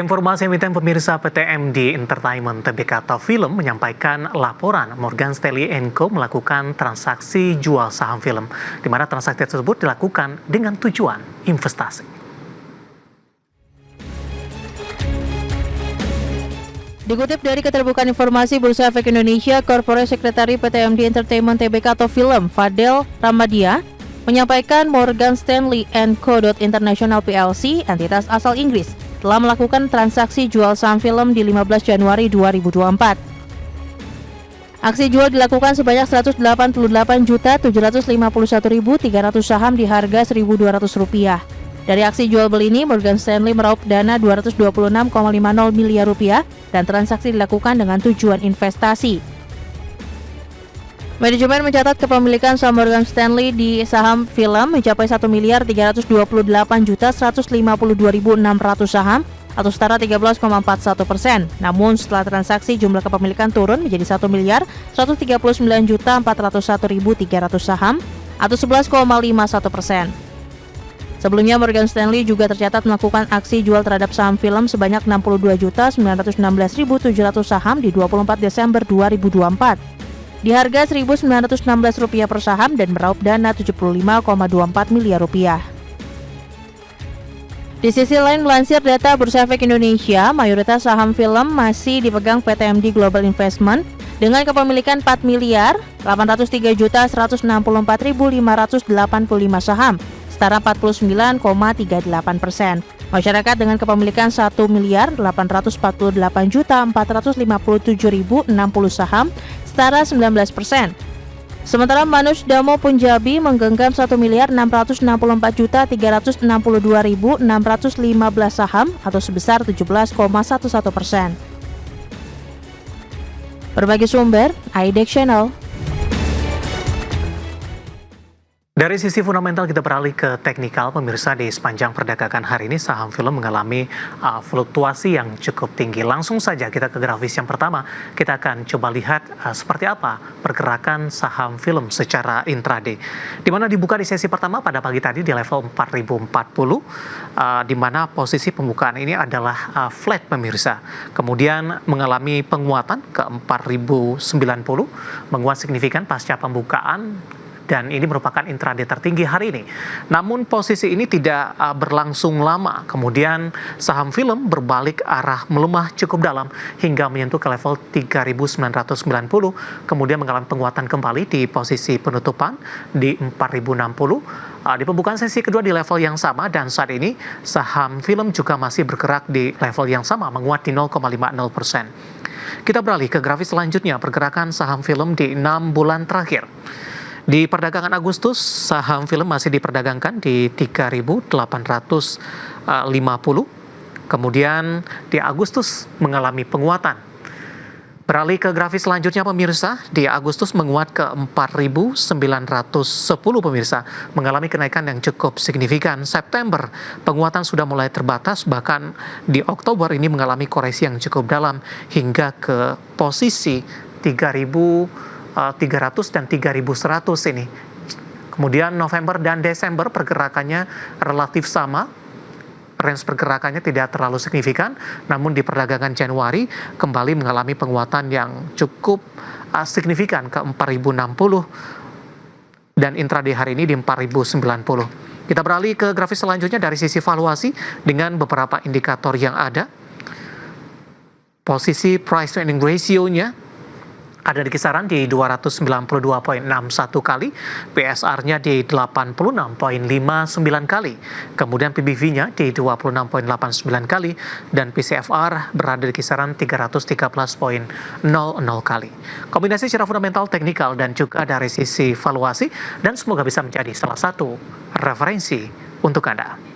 Keinformasi emiten pemirsa PT MD Entertainment Tbk atau Film menyampaikan laporan Morgan Stanley & Co melakukan transaksi jual saham film, di mana transaksi tersebut dilakukan dengan tujuan investasi. Dikutip dari Keterbukaan Informasi Bursa Efek Indonesia, Corporate Secretary PT MD Entertainment Tbk atau Film, Fadel Ramadia, menyampaikan Morgan Stanley & Co. International PLC, entitas asal Inggris, telah melakukan transaksi jual saham film di 15 Januari 2024. Aksi jual dilakukan sebanyak 188.751.300 saham di harga Rp1.200. Dari aksi jual beli ini, Morgan Stanley meraup dana Rp226,50 miliar dan transaksi dilakukan dengan tujuan investasi. Manajemen mencatat kepemilikan saham Morgan Stanley di saham film mencapai 1.328.152.600 saham atau setara 13,41%. Namun setelah transaksi jumlah kepemilikan turun menjadi 1.139.401.300 saham atau 11,51%. Sebelumnya Morgan Stanley juga tercatat melakukan aksi jual terhadap saham film sebanyak 62.916.700 saham di 24 Desember 2024. Di harga Rp1.916 per saham dan meraup dana Rp75,24 miliar. Di sisi lain, melansir data Bursa Efek Indonesia, mayoritas saham film masih dipegang PT MD Global Investment dengan kepemilikan Rp4.103.164.585 saham, setara 49,38%. Masyarakat dengan kepemilikan Rp1.848.457.060 saham, setara 19%. Sementara Manoj Damo Punjabi menggenggam Rp1.664.362.615 saham atau sebesar 17,11%. Berbagai sumber, IDEX Channel. Dari sisi fundamental kita beralih ke teknikal, pemirsa. Di sepanjang perdagangan hari ini saham film mengalami fluktuasi yang cukup tinggi. Langsung saja kita ke grafis yang pertama. Kita akan coba lihat seperti apa pergerakan saham film secara intraday. Di mana dibuka di sesi pertama pada pagi tadi di level 4040, di mana posisi pembukaan ini adalah flat, pemirsa. Kemudian mengalami penguatan ke 4090, menguat signifikan pasca pembukaan, dan ini merupakan intraday tertinggi hari ini. Namun posisi ini tidak berlangsung lama. Kemudian saham film berbalik arah melemah cukup dalam hingga menyentuh ke level 3.990, kemudian mengalami penguatan kembali di posisi penutupan di 4.060. Di pembukaan sesi kedua di level yang sama, dan saat ini saham film juga masih bergerak di level yang sama, menguat di 0,50%. Kita beralih ke grafis selanjutnya, pergerakan saham film di 6 bulan terakhir. Di perdagangan Agustus, saham film masih diperdagangkan di 3.850. Kemudian di Agustus mengalami penguatan. Beralih ke grafis selanjutnya, pemirsa. Di Agustus menguat ke 4.910, pemirsa. Mengalami kenaikan yang cukup signifikan. September, penguatan sudah mulai terbatas. Bahkan di Oktober ini mengalami koreksi yang cukup dalam hingga ke posisi 3.300 dan 3.100 ini. Kemudian November dan Desember pergerakannya relatif sama, range pergerakannya tidak terlalu signifikan, namun di perdagangan Januari kembali mengalami penguatan yang cukup signifikan ke 4.060 dan intraday hari ini di 4.090. Kita beralih ke grafis selanjutnya dari sisi valuasi dengan beberapa indikator yang ada. Posisi price to earning ratio-nya ada di kisaran di 292,61 kali, PSR-nya di 86,59 kali, kemudian PBV-nya di 26,89 kali, dan PCFR berada di kisaran 313,00 kali. Kombinasi secara fundamental, teknikal, dan juga dari sisi valuasi, dan semoga bisa menjadi salah satu referensi untuk Anda.